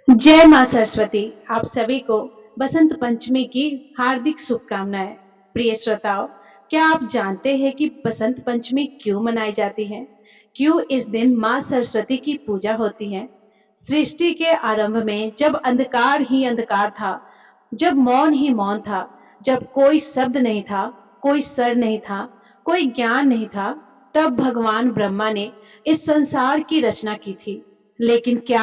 जय माँ सरस्वती। आप सभी को बसंत पंचमी की हार्दिक शुभकामनाएं। प्रिय श्रोताओं, क्या आप जानते हैं कि बसंत पंचमी क्यों मनाई जाती है? क्यों इस दिन माँ सरस्वती की पूजा होती है? सृष्टि के आरंभ में जब अंधकार ही अंधकार था, जब मौन ही मौन था, जब कोई शब्द नहीं था, कोई स्वर नहीं था, कोई ज्ञान नहीं था, तब भगवान ब्रह्मा ने इस संसार की रचना की थी। लेकिन क्या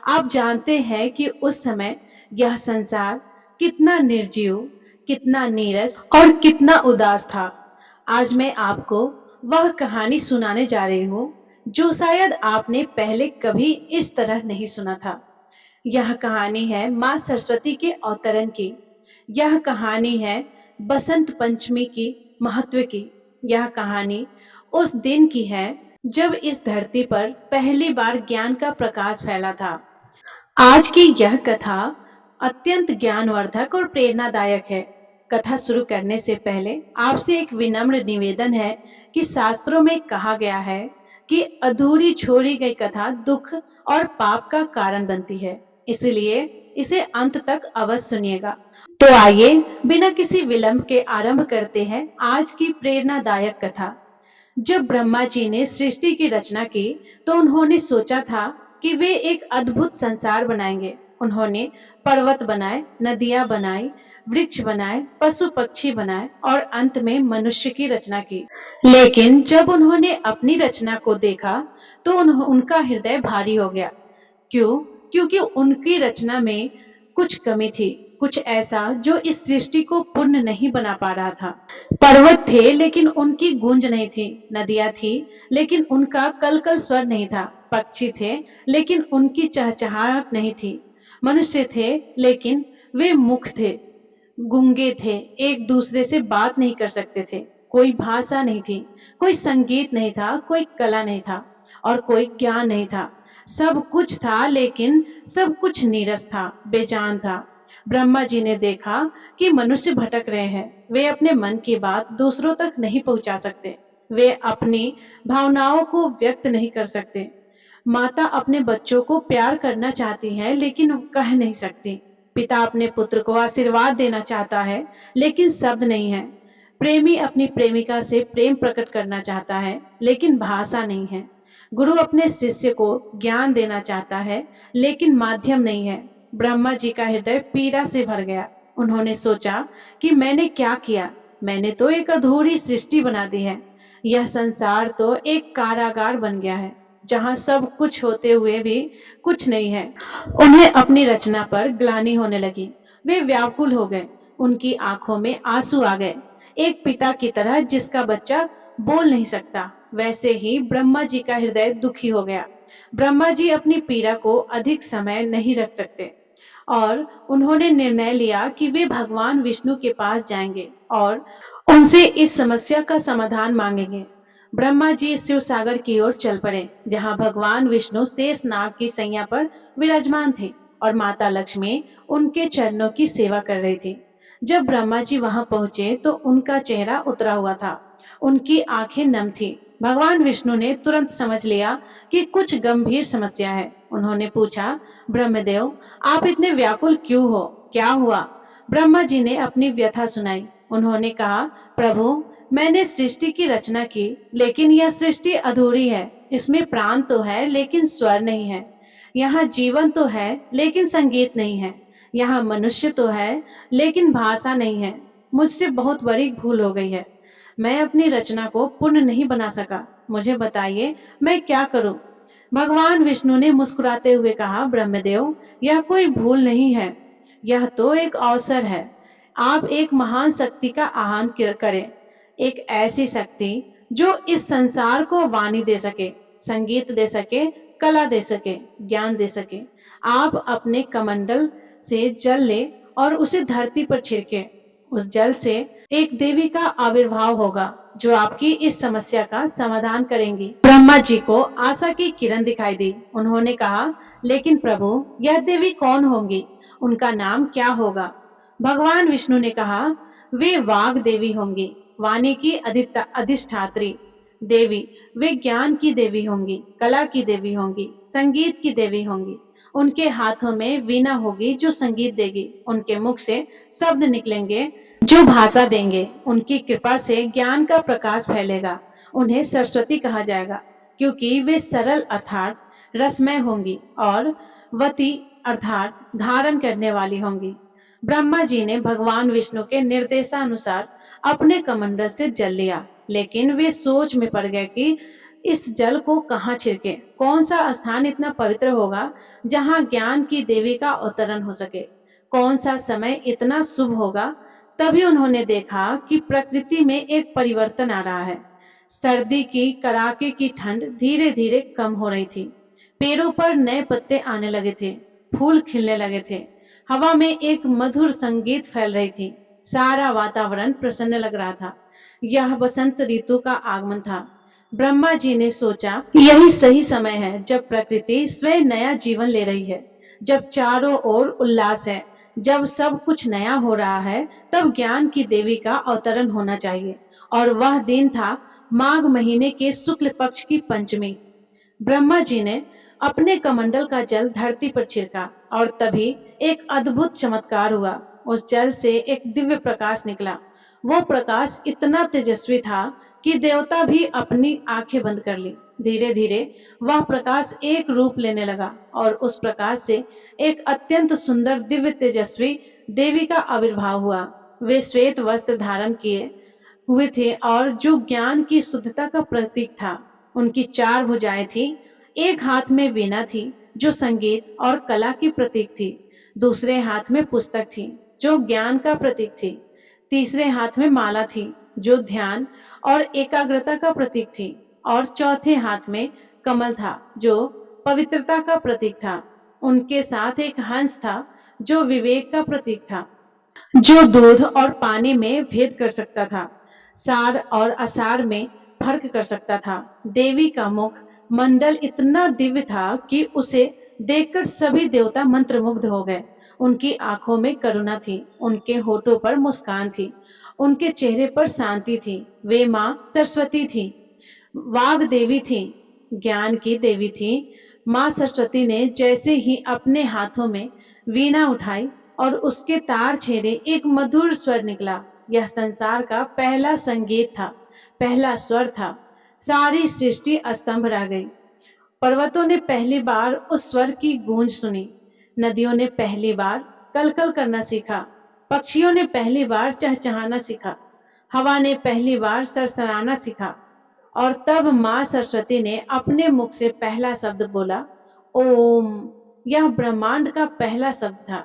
आप जानते हैं कि उस समय यह संसार कितना निर्जीव, कितना नीरस और कितना उदास था? आज मैं आपको वह कहानी सुनाने जा रही हूँ जो शायद आपने पहले कभी इस तरह नहीं सुना था। यह कहानी है माँ सरस्वती के अवतरण की। यह कहानी है बसंत पंचमी की महत्व की। यह कहानी उस दिन की है जब इस धरती पर पहली बार ज्ञान का प्रकाश फैला था। आज की यह कथा अत्यंत ज्ञानवर्धक और प्रेरणादायक है। कथा शुरू करने से पहले आपसे एक विनम्र निवेदन है कि शास्त्रों में कहा गया है कि अधूरी छोड़ी गई कथा दुख और पाप का कारण बनती है। इसलिए इसे अंत तक अवश्य सुनिएगा। तो आइए बिना किसी विलंब के आरंभ करते हैं आज की प्रेरणादायक कथा। जब ब्रह्मा जी ने सृष्टि की रचना की तो उन्होंने सोचा था कि वे एक अद्भुत संसार बनाएंगे। उन्होंने पर्वत बनाए, नदियां बनाई, वृक्ष बनाए, पशु पक्षी बनाए और अंत में मनुष्य की रचना की। लेकिन जब उन्होंने अपनी रचना को देखा तो उनका हृदय भारी हो गया। क्यों? क्योंकि उनकी रचना में कुछ कमी थी, कुछ ऐसा जो इस सृष्टि को पूर्ण नहीं बना पा रहा था। पर्वत थे लेकिन उनकी गूंज नहीं थी, नदियां थी लेकिन उनका कलकल स्वर नहीं था, पक्षी थे लेकिन उनकी चहचहाहट नहीं थी, मनुष्य थे लेकिन वे मूक थे, गूंगे थे, एक दूसरे से बात नहीं कर सकते थे, कोई भाषा नहीं थी, कोई संगीत नहीं था, कोई कला नहीं था और कोई ज्ञान नहीं था। सब कुछ था लेकिन सब कुछ नीरस था, बेजान था। ब्रह्मा जी ने देखा कि मनुष्य भटक रहे हैं। वे अपने मन की बात दूसरों तक नहीं पहुंचा सकते, वे अपनी भावनाओं को व्यक्त नहीं कर सकते। माता अपने बच्चों को प्यार करना चाहती है लेकिन कह नहीं सकती। पिता अपने पुत्र को आशीर्वाद देना चाहता है लेकिन शब्द नहीं है। प्रेमी अपनी प्रेमिका से प्रेम प्रकट करना चाहता है लेकिन भाषा नहीं है। गुरु अपने शिष्य को ज्ञान देना चाहता है लेकिन माध्यम नहीं है। ब्रह्मा जी का हृदय पीड़ा से भर गया। उन्होंने सोचा कि मैंने क्या किया? मैंने तो एक अधूरी सृष्टि बना दी है। यह संसार तो एक कारागार बन गया है जहाँ सब कुछ होते हुए भी कुछ नहीं है। उन्हें अपनी रचना पर ग्लानि होने लगी। वे व्याकुल हो गए, उनकी आंखों में आंसू आ गए। एक पिता की तरह जिसका बच्चा बोल नहीं सकता, वैसे ही ब्रह्मा जी का हृदय दुखी हो गया। ब्रह्मा जी अपनी पीड़ा को अधिक समय नहीं रख सकते और उन्होंने निर्णय लिया कि वे भगवान विष्णु के पास जाएंगे और उनसे इस समस्या का समाधान मांगेंगे। ब्रह्मा जी शिव सागर की ओर चल पड़े, जहां भगवान विष्णु शेष नाग की सैया पर विराजमान थे और माता लक्ष्मी उनके चरणों की सेवा कर रही थी। जब ब्रह्मा जी वहां पहुंचे तो उनका चेहरा उतरा हुआ था, उनकी आंखें नम थी। भगवान विष्णु ने तुरंत समझ लिया कि कुछ गंभीर समस्या है। उन्होंने पूछा, ब्रह्मदेव, आप इतने व्याकुल क्यों हो? क्या हुआ? ब्रह्मा जी ने अपनी व्यथा सुनाई। उन्होंने कहा, प्रभु, मैंने सृष्टि की रचना की लेकिन यह सृष्टि अधूरी है। इसमें प्राण तो है लेकिन स्वर नहीं है। यहाँ जीवन तो है लेकिन संगीत नहीं है। यहाँ मनुष्य तो है लेकिन भाषा नहीं है। मुझसे बहुत बड़ी भूल हो गई है। मैं अपनी रचना को पूर्ण नहीं बना सका। मुझे बताइए मैं क्या करूं? भगवान विष्णु ने मुस्कुराते हुए कहा, ब्रह्मदेव, यह कोई भूल नहीं है, यह तो एक अवसर है। आप एक महान शक्ति का आह्वान करें, एक ऐसी शक्ति जो इस संसार को वाणी दे सके, संगीत दे सके, कला दे सके, ज्ञान दे सके। आप अपने कमंडल से जल ले और उसे धरती पर छिड़के। उस जल से एक देवी का आविर्भाव होगा जो आपकी इस समस्या का समाधान करेंगी। ब्रह्मा जी को आशा की किरण दिखाई दी। उन्होंने कहा, लेकिन प्रभु, यह देवी कौन होंगी? उनका नाम क्या होगा? भगवान विष्णु ने कहा, वे वाग देवी होंगी, वाणी की अधिष्ठात्री देवी। वे ज्ञान की देवी होंगी, कला की देवी होंगी, संगीत की देवी होंगी। उनके हाथों में वीणा होगी जो संगीत देगी, उनके मुख से शब्द निकलेंगे जो भाषा देंगे, उनकी कृपा से ज्ञान का प्रकाश फैलेगा। उन्हें सरस्वती कहा जाएगा क्योंकि वे सरल अर्थात रसमय होंगी और वती अर्थात धारण करने वाली होंगी। ब्रह्मा जी ने भगवान विष्णु के निर्देशानुसार अपने कमंडल से जल लिया, लेकिन वे सोच में पड़ गए कि इस जल को कहाँ छिड़के, कौन सा स्थान इतना पवित्र होगा जहाँ ज्ञान की देवी का अवतरण हो सके, कौन सा समय इतना शुभ होगा। तभी उन्होंने देखा कि प्रकृति में एक परिवर्तन आ रहा है। सर्दी की कड़ाके की ठंड धीरे धीरे कम हो रही थी, पेड़ों पर नए पत्ते आने लगे थे, फूल खिलने लगे थे, हवा में एक मधुर संगीत फैल रही थी, सारा वातावरण प्रसन्न लग रहा था। यह बसंत ऋतु का आगमन था। ब्रह्मा जी ने सोचा यही सही समय है जब प्रकृति स्वयं नया जीवन ले रही है, जब चारों ओर उल्लास है, जब सब कुछ नया हो रहा है, तब ज्ञान की देवी का अवतरण होना चाहिए। और वह दिन था माघ महीने के शुक्ल पक्ष की पंचमी। ब्रह्मा जी ने अपने कमंडल का जल धरती पर छिड़का और तभी एक अद्भुत चमत्कार हुआ। उस जल से एक दिव्य प्रकाश निकला। वो प्रकाश इतना तेजस्वी था कि देवता भी अपनी आंखें बंद कर ली। धीरे धीरे वह प्रकाश एक रूप लेने लगा और उस प्रकाश से एक अत्यंत सुंदर दिव्य तेजस्वी देवी का आविर्भाव हुआ। वे श्वेत वस्त्र धारण किए हुए थे और जो ज्ञान की शुद्धता का प्रतीक था। उनकी 4 भुजाएं थी, एक हाथ में वीणा थी जो संगीत और कला की प्रतीक थी, दूसरे हाथ में पुस्तक थी जो ज्ञान का प्रतीक थी, तीसरे हाथ में माला थी जो ध्यान और एकाग्रता का प्रतीक थी और चौथे हाथ में कमल था जो पवित्रता का प्रतीक था। उनके साथ एक हंस था जो विवेक का प्रतीक था, जो दूध और पानी में भेद कर सकता था, सार और असार में फर्क कर सकता था। देवी का मुख मंडल इतना दिव्य था कि उसे देखकर सभी देवता मंत्रमुग्ध हो गए। उनकी आंखों में करुणा थी, उनके होठों पर मुस्कान थी, उनके चेहरे पर शांति थी। वे माँ सरस्वती थी, वाग देवी थी, ज्ञान की देवी थी। माँ सरस्वती ने जैसे ही अपने हाथों में वीणा उठाई और उसके तार छेड़े, एक मधुर स्वर निकला। यह संसार का पहला संगीत था, पहला स्वर था। सारी सृष्टि स्तंभ रह गई। पर्वतों ने पहली बार उस स्वर की गूंज सुनी, नदियों ने पहली बार कलकल करना सीखा, पक्षियों ने पहली बार चहचहाना सीखा, हवा ने पहली बार सरसराना सीखा। और तब माँ सरस्वती ने अपने मुख से पहला शब्द बोला, ओम। यह ब्रह्मांड का पहला शब्द था,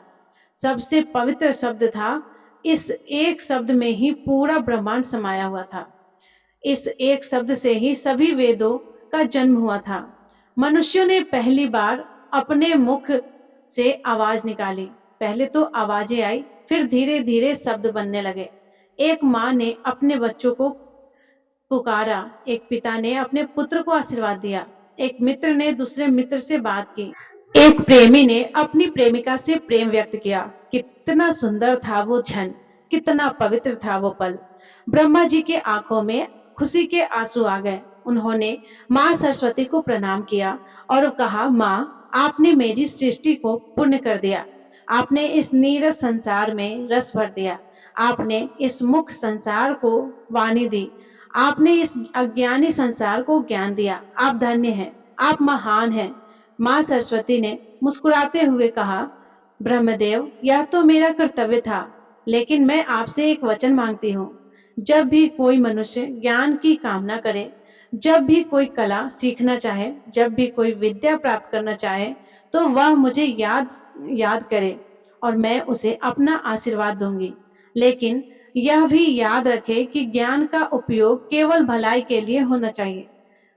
सबसे पवित्र शब्द था। इस एक शब्द में ही पूरा ब्रह्मांड समाया हुआ था। इस एक शब्द से ही सभी वेदों का जन्म हुआ था। मनुष्यों ने पहली बार अपने मुख से आवाज निकाली। पहले तो आवाजें आई, फिर धीरे धीरे शब्द बनने लगे। एक माँ ने अपने बच्चों को पुकारा, एक पिता ने अपने पुत्र को आशीर्वाद दिया, एक मित्र ने दूसरे मित्र से बात की, एक प्रेमी ने अपनी प्रेमिका से प्रेम व्यक्त किया। कितना सुंदर था वो क्षण, कितना पवित्र था वो पल। ब्रह्मा जी के आंखों में खुशी के आंसू आ गए। उन्होंने माँ सरस्वती को प्रणाम किया और कहा, माँ, आपने मेरी सृष्टि को पूर्ण कर दिया, आपने इस नीरस संसार में रस भर दिया, आपने इस मुख संसार को वाणी दी, आपने इस अज्ञानी संसार को ज्ञान दिया। आप धन्य हैं, आप महान हैं। माँ सरस्वती ने मुस्कुराते हुए कहा, ब्रह्मदेव, यह तो मेरा कर्तव्य था, लेकिन मैं आपसे एक वचन मांगती हूँ। जब भी कोई मनुष्य ज्ञान की कामना करे, जब भी कोई कला सीखना चाहे, जब भी कोई विद्या प्राप्त करना चाहे, तो वह मुझे याद करे और मैं उसे अपना आशीर्वाद दूंगी। लेकिन यह भी याद रखे कि ज्ञान का उपयोग केवल भलाई के लिए होना चाहिए,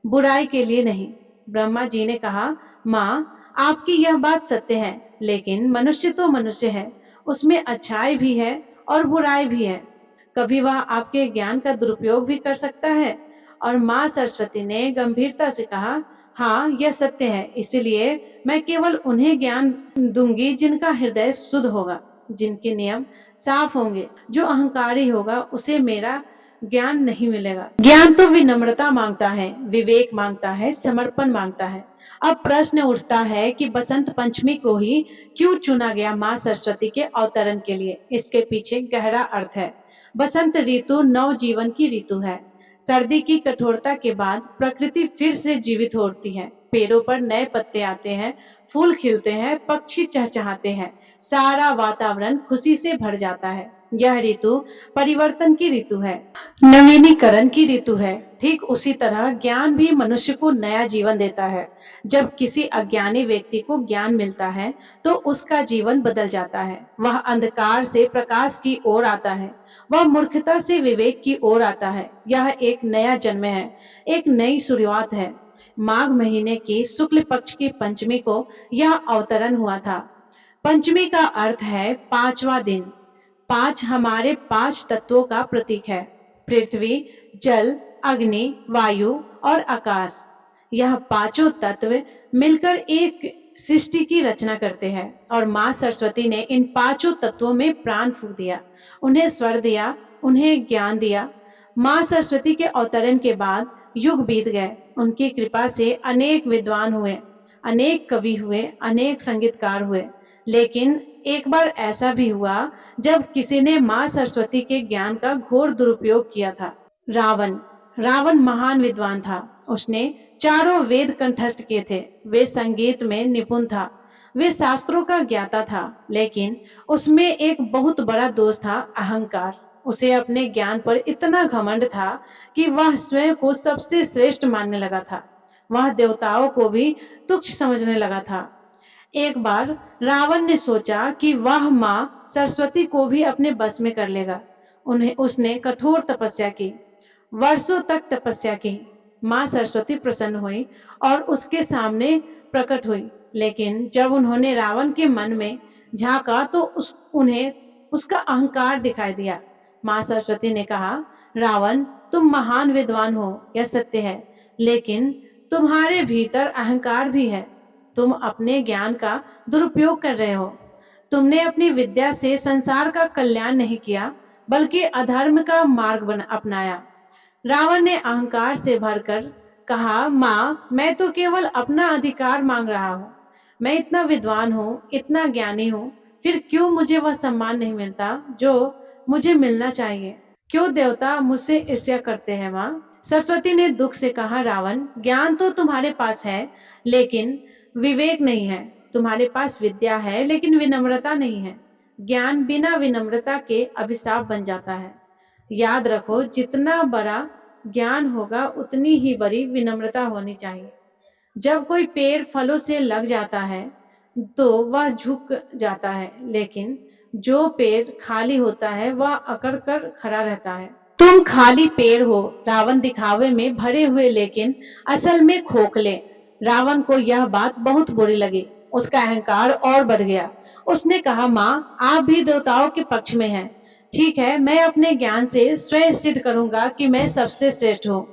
बुराई के लिए नहीं। ब्रह्मा जी ने कहा, माँ, आपकी यह बात सत्य है, लेकिन मनुष्य तो मनुष्य है, उसमें अच्छाई भी है और बुराई भी है। कभी वह आपके ज्ञान का दुरुपयोग भी कर सकता है। और माँ सरस्वती ने गंभीरता से कहा, हाँ, यह सत्य है, इसलिए मैं केवल उन्हें ज्ञान दूंगी जिनका हृदय शुद्ध होगा, जिनके नियम साफ होंगे। जो अहंकारी होगा उसे मेरा ज्ञान नहीं मिलेगा। ज्ञान तो विनम्रता मांगता है, विवेक मांगता है, समर्पण मांगता है। अब प्रश्न उठता है कि बसंत पंचमी को ही क्यों चुना गया माँ सरस्वती के अवतरण के लिए। इसके पीछे गहरा अर्थ है। बसंत ऋतु नवजीवन की ऋतु है। सर्दी की कठोरता के बाद प्रकृति फिर से जीवित होती है। पेड़ों पर नए पत्ते आते हैं, फूल खिलते हैं, पक्षी चहचहाते हैं, सारा वातावरण खुशी से भर जाता है। यह ऋतु परिवर्तन की ऋतु है, नवीनीकरण की ऋतु है। ठीक उसी तरह ज्ञान भी मनुष्य को नया जीवन देता है। जब किसी अज्ञानी व्यक्ति को ज्ञान मिलता है तो उसका जीवन बदल जाता है। वह अंधकार से प्रकाश की ओर आता है, वह मूर्खता से विवेक की ओर आता है। यह एक नया जन्म है, एक नई शुरुआत है। माघ महीने की शुक्ल पक्ष की पंचमी को यह अवतरण हुआ था। पंचमी का अर्थ है पांचवा दिन। पांच हमारे पांच तत्वों का प्रतीक है, पृथ्वी, जल, अग्नि, वायु और आकाश। यह पांचों तत्व मिलकर एक सृष्टि की रचना करते हैं और माँ सरस्वती ने इन पांचों तत्वों में प्राण फूंक दिया, उन्हें स्वर दिया, उन्हें ज्ञान दिया। माँ सरस्वती के अवतरण के बाद युग बीत गए। उनकी कृपा से अनेक विद्वान हुए, अनेक कवि हुए, अनेक संगीतकार हुए। लेकिन एक बार ऐसा भी हुआ जब किसी ने माँ सरस्वती के ज्ञान का घोर दुरुपयोग किया था। रावण महान विद्वान था। उसने चारों वेद कंठस्थ किए थे। वे संगीत में निपुण था, वे शास्त्रों का ज्ञाता था। लेकिन उसमें एक बहुत बड़ा दोष था, अहंकार। उसे अपने ज्ञान पर इतना घमंड था कि वह स्वयं को सबसे श्रेष्ठ मानने लगा था। वह देवताओं को भी तुच्छ समझने लगा था। एक बार रावण ने सोचा कि वह माँ सरस्वती को भी अपने बस में कर लेगा। उसने कठोर तपस्या की, वर्षों तक तपस्या की। माँ सरस्वती प्रसन्न हुई और उसके सामने प्रकट हुई। लेकिन जब उन्होंने रावण के मन में झांका तो उन्हें उसका अहंकार दिखाई दिया। माँ सरस्वती ने कहा, रावण, तुम महान विद्वान हो, यह सत्य है, लेकिन तुम्हारे भीतर अहंकार भी है। तुम अपने ज्ञान का दुरुपयोग कर रहे हो। तुमने अपनी विद्या से संसार का कल्याण नहीं किया, बल्कि अधर्म का मार्ग अपनाया। रावण ने अहंकार से भरकर कहा, माँ, मैं तो केवल अपना अधिकार मांग रहा हूँ। मैं इतना विद्वान हूँ, इतना ज्ञानी हूँ, फिर क्यों मुझे वह सम्मान नहीं मिलता जो मुझे मिलना चाहिए? क्यों देवता मुझसे ईर्ष्या करते हैं? माँ सरस्वती ने दुख से कहा, रावण, ज्ञान तो तुम्हारे पास है, लेकिन विवेक नहीं है। तुम्हारे पास विद्या है, लेकिन विनम्रता नहीं है। ज्ञान बिना विनम्रता के अभिशाप बन जाता है। याद रखो, जितना बड़ा ज्ञान होगा उतनी ही बड़ी विनम्रता होनी चाहिए। जब कोई पेड़ फलों से लग जाता है तो वह झुक जाता है, लेकिन जो पेड़ खाली होता है वह अकड़ कर खड़ा रहता है। तुम खाली पेड़ हो, रावण दिखावे में भरे हुए लेकिन असल में खोखले। रावण को यह बात बहुत बुरी लगी। उसका अहंकार और बढ़ गया। उसने कहा, माँ, आप भी देवताओं के पक्ष में हैं। ठीक है, मैं अपने ज्ञान से स्वयं सिद्ध करूंगा कि मैं सबसे श्रेष्ठ हूँ।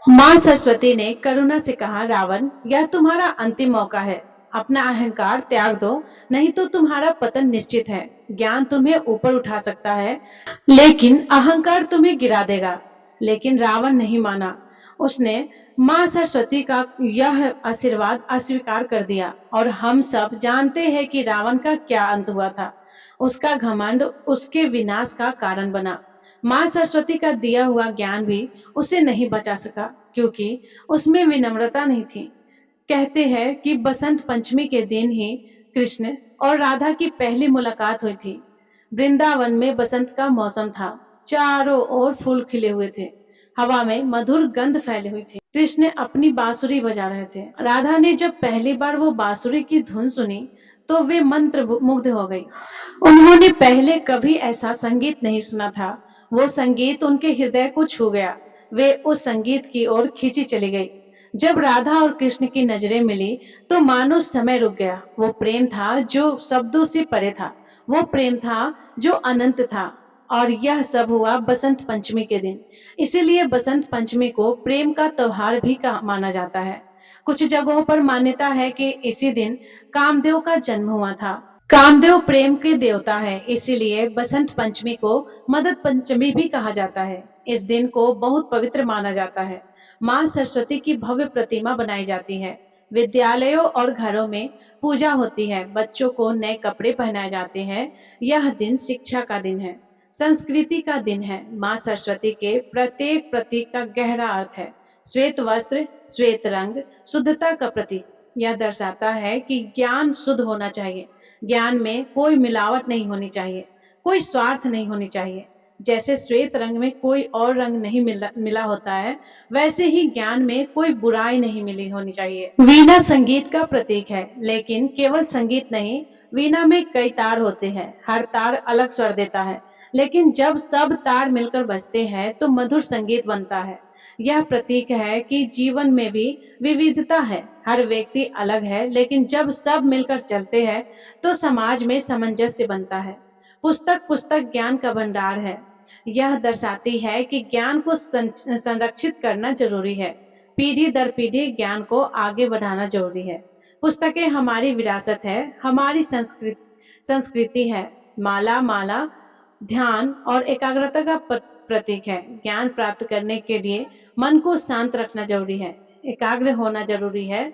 माँ सरस्वती ने करुणा से कहा, रावण, यह तुम्हारा अंतिम मौका है। अपना अहंकार त्याग दो, नहीं तो तुम्हारा पतन निश्चित है। ज्ञान तुम्हें ऊपर उठा सकता है, लेकिन अहंकार तुम्हें गिरा देगा। लेकिन रावण नहीं माना। उसने माँ सरस्वती का यह आशीर्वाद अस्वीकार कर दिया और हम सब जानते हैं कि रावण का क्या अंत हुआ था। उसका घमंड उसके विनाश का कारण बना। माँ सरस्वती का दिया हुआ ज्ञान भी उसे नहीं बचा सका, क्योंकि उसमें विनम्रता नहीं थी। कहते हैं कि बसंत पंचमी के दिन ही कृष्ण और राधा की पहली मुलाकात हुई थी। वृंदावन में बसंत का मौसम था। चारों ओर फूल खिले हुए थे, हवा में मधुर गंध फैली हुई थी। कृष्ण अपनी बांसुरी बजा रहे थे। राधा ने जब पहली बार वो बांसुरी की धुन सुनी तो वे मंत्र मुग्ध हो गई। उन्होंने पहले कभी ऐसा संगीत नहीं सुना था। वो संगीत उनके हृदय को छू गया। वे उस संगीत की ओर खींची चली गई। जब राधा और कृष्ण की नजरें मिली तो मानो समय रुक गया। वो प्रेम था जो शब्दों से परे था, वो प्रेम था जो अनंत था। और यह सब हुआ बसंत पंचमी के दिन। इसीलिए बसंत पंचमी को प्रेम का त्योहार भी माना जाता है। कुछ जगहों पर मान्यता है कि इसी दिन कामदेव का जन्म हुआ था। कामदेव प्रेम के देवता है, इसीलिए बसंत पंचमी को मदन पंचमी भी कहा जाता है। इस दिन को बहुत पवित्र माना जाता है। माँ सरस्वती की भव्य प्रतिमा बनाई जाती है। विद्यालयों और घरों में पूजा होती है। बच्चों को नए कपड़े पहनाए जाते हैं। यह दिन शिक्षा का दिन है, संस्कृति का दिन है। माँ सरस्वती के प्रत्येक प्रतीक का गहरा अर्थ है। श्वेत वस्त्र, श्वेत रंग शुद्धता का प्रतीक। यह दर्शाता है कि ज्ञान शुद्ध होना चाहिए। ज्ञान में कोई मिलावट नहीं होनी चाहिए, कोई स्वार्थ नहीं होनी चाहिए। जैसे श्वेत रंग में कोई और रंग नहीं मिला होता है, वैसे ही ज्ञान में कोई बुराई नहीं मिली होनी चाहिए। वीणा संगीत का प्रतीक है, लेकिन केवल संगीत नहीं, वीणा में कई तार होते हैं। हर तार अलग स्वर देता है, लेकिन जब सब तार मिलकर बजते हैं तो मधुर संगीत बनता है। यह प्रतीक है कि जीवन में भी विविधता है। हर व्यक्ति अलग है, लेकिन जब सब मिलकर चलते हैं तो समाज में सामंजस्य बनता है। पुस्तक पुस्तक ज्ञान का भंडार है। यह दर्शाती है कि ज्ञान को संरक्षित करना जरूरी है। पीढ़ी दर पीढ़ी ज्ञान को आगे बढ़ाना जरूरी है। पुस्तकें हमारी विरासत है, हमारी संस्कृति है। माला माला ध्यान और एकाग्रता का प्रतीक है। ज्ञान प्राप्त करने के लिए मन को शांत रखना जरूरी है, एकाग्र होना जरूरी है।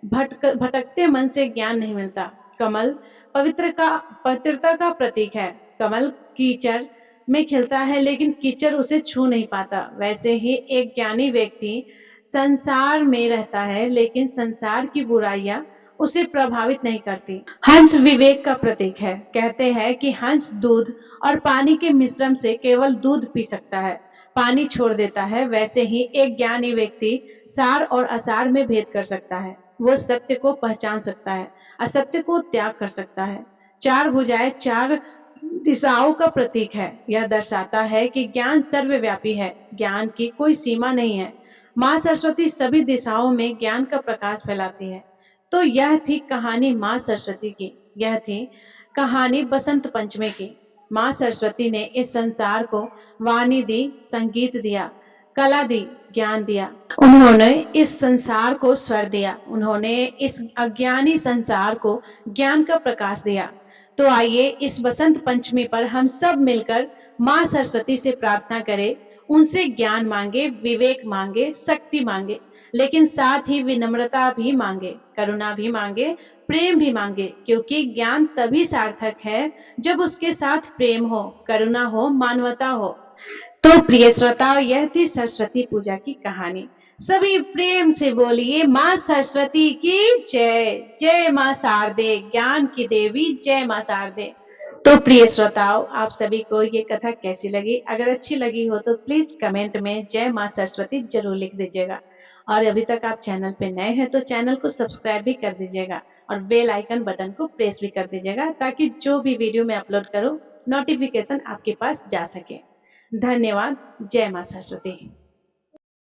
भटकते मन से ज्ञान नहीं मिलता। कमल पवित्रता का प्रतीक है। कमल कीचड़ में खिलता है, लेकिन कीचड़ उसे छू नहीं पाता। वैसे ही एक ज्ञानी व्यक्ति संसार में रहता है, लेकिन संसार की बुराइयां उसे प्रभावित नहीं करती। हंस विवेक का प्रतीक है। कहते हैं कि हंस दूध और पानी के मिश्रण से केवल दूध पी सकता है, पानी छोड़ देता है। वैसे ही एक ज्ञानी व्यक्ति सार और असार में भेद कर सकता है। वो सत्य को पहचान सकता है, असत्य को त्याग कर सकता है। चार भुजाएं चार दिशाओं का प्रतीक है। यह दर्शाता है कि ज्ञान सर्वव्यापी है, ज्ञान की कोई सीमा नहीं है। माँ सरस्वती सभी दिशाओं में ज्ञान का प्रकाश फैलाती है। तो यह थी कहानी माँ सरस्वती की, यह थी कहानी बसंत पंचमी की। माँ सरस्वती ने इस संसार को वाणी दी, संगीत दिया, कला दी, ज्ञान दिया। उन्होंने इस संसार को स्वर दिया, उन्होंने इस अज्ञानी संसार को ज्ञान का प्रकाश दिया। तो आइए इस बसंत पंचमी पर हम सब मिलकर माँ सरस्वती से प्रार्थना करें, उनसे ज्ञान मांगे, विवेक मांगे, शक्ति मांगे, लेकिन साथ ही विनम्रता भी मांगे, करुणा भी मांगे, प्रेम भी मांगे। क्योंकि ज्ञान तभी सार्थक है जब उसके साथ प्रेम हो, करुणा हो, मानवता हो। तो प्रिय श्रोताओ, यह थी सरस्वती पूजा की कहानी। सभी प्रेम से बोलिए माँ सरस्वती की जय। जय माँ शारदे, ज्ञान की देवी, जय माँ शारदे। तो प्रिय श्रोताओं, आप सभी को ये कथा कैसी लगी? अगर अच्छी लगी हो तो प्लीज कमेंट में जय माँ सरस्वती जरूर लिख दीजिएगा। और अभी तक आप चैनल पे नए हैं तो चैनल को सब्सक्राइब भी कर दीजिएगा और बेल आइकन बटन को प्रेस भी कर दीजिएगा, ताकि जो भी वीडियो मैं अपलोड करूं नोटिफिकेशन आपके पास जा सके। धन्यवाद। जय माँ सरस्वती।